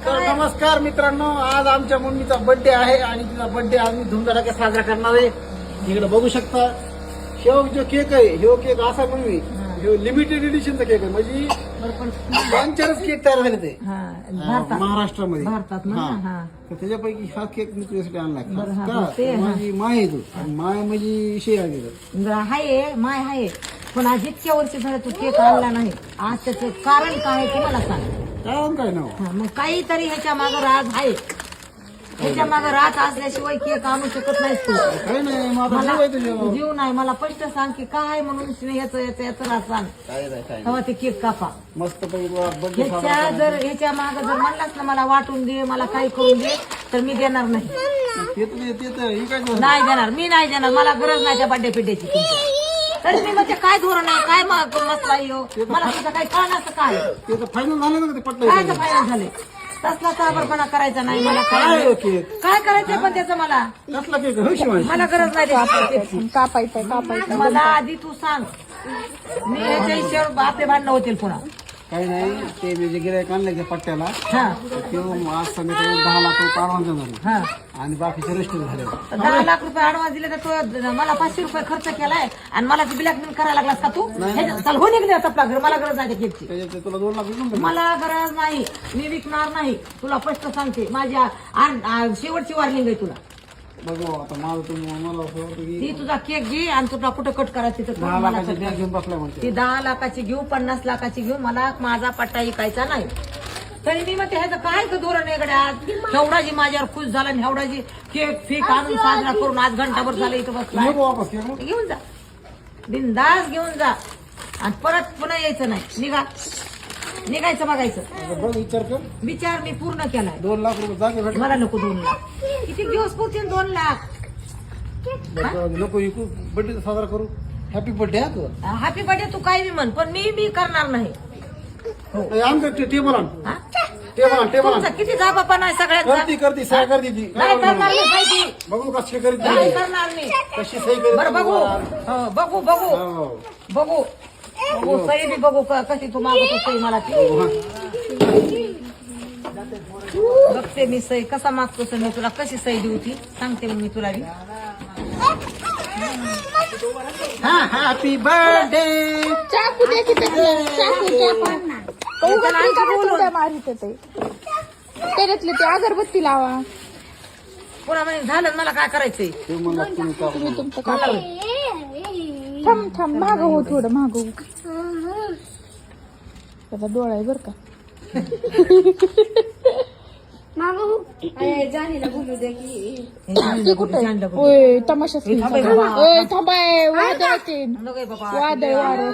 तर नमस्कार मित्रांनो, आज आमच्या मम्मीचा बर्थडे आहे आणि तिचा बर्थडे आम्ही धुमधडाक्यात साजरा करणार आहे. इकडे बघू शकता शेव जो केक आहे, ह्यो केक असा मम्मी ह्यो लिमिटेड एडिशनचा केक आहे. म्हणजे 5-4 केक तयार झाले ते महाराष्ट्रामध्ये भारतात ना. तर त्याच्यापैकी हा केक मी तुझ्यासाठी आणलाय. बरं, ते, माझी माय आहे तू, माय म्हणजे विषय आहे. हाय माय हाय, पण आज इतक्या वर्ष झालं तू केक आणला नाही. आज त्याचं कारण काय आहे तुम्हाला सांग. काय नाव मग काहीतरी ह्याच्या मागं राज आहे. ह्याच्या मागं राज असल्याशिवाय केक आणू शकत नाहीस तू. काही नाही, माझा मला जीव आहे तुझ्यावर. जीव नाही. मला स्पष्ट सांग की काय म्हणून याचं राज सांग. काय नाही, काय तेव्हा ते केक कापा. मस्त बर्थडे ह्याच्या मागं जर म्हणलास ना मला वाटून दे, मला काही करून दे, तर मी देणार नाही. नाही देणार, मी नाही देणार. मला गरज नाही त्या बर्थडे पिड्याची तुमची. तरी मी म्हणजे काय धोरण आहे, काय मसला येऊ, मला तुझं काही कळणार काय. फायनल झालं ना ते पट्ट काय फायनल झाले. तसला ताबडपणा करायचा नाही. मला काय करायचंय पण त्याचं मला कसला केक शिवाय मला गरज नाही. कापायचं मला आधी तू सांग. मी ह्याच्या हिशोब आपले भांडणं होतील पुन्हा. काही नाही. ते मी जे गिरायक आणलं त्या पट्ट्याला हा किंवा आज संध्याकाळी 10 लाख रुपये ऍडव्हान्स देणार हा. आणि बाकीचे रजिस्टर झाले. 10 लाख रुपये ऍडव्हान्स दिले तर तो मला 500 रुपये खर्च केलाय आणि मला ब्लॅकमेल करायला लागलास का तू. चल हो निघले आपला घर. मला गरज नाही त्या केकची. त्याच्यात तुला 2 लाख रुपये मला गरज नाही. मी विकणार नाही. तुला स्पष्ट सांगते. माझ्या शेवटची वॉर्निंग आहे तुला. बघू आता माझं तुम्ही मला असं वाटतं की ती तुझा केक घे आणि तुला कुठं कट करायची तर 10 लाखाची बॅग घेऊन बसलाय म्हणते. ती 10 लाखाची घेऊ, 50 लाखाची घेऊ. मला माझा पट्टा विकायचा नाही. तरी मी म्हणते ह्याचं काय धोरण आहे गड्या. आज हेवढाची माझ्यावर खुश झाला आणि हेवढाची केक फीक आणून साजरा करून आज घंटाभर झालं इथं बसला. नको वापस केक मग. घेऊन जा, बिनधास्त घेऊन जा आणि परत पुन्हा यायचं नाही. निघायचं बघायचं. आता बघ विचार कर. विचार मी पूर्ण केलाय. 2 लाख रुपये जागे भेट. मला नको 2 लाख. किती दिवस पुरतील 2 लाख. नको विकू. बर्थडे साजरा करू. हॅपी बर्थडे हा तू. हॅपी बर्थडे तू काही बी म्हण, पण मी करणार नाही. आमचं टेबल आण. हा? टेबल तुमचा किती जाबापा नाही सगळ्यात. करती सह्या करती ती. नाही करणार नाही काही ती. बघू कशी करीत नाही करणार मी. कशी सही करीत. बरं बघू. हो, बघू बघू हो. बघू बघू सही बी बघू कशी तू मागतो सही मला ती. बघते मी सही कसा मागतोस मी तुला कशी सही देऊ ती सांगते मग मी तुला बी. हा हॅपी बर्थडे. चाकू दे की त्याच्यातले ते अगरबत्ती लावा. पुन्हा म्हणे झालं मला काय करायचंय. तुम्ही तुमचं काय थांब माग हो, थोडं माग हो. त्याचा डोळा आहे बर का. तमाशा थांबाय वादळ नको बाबा. वादळ वारं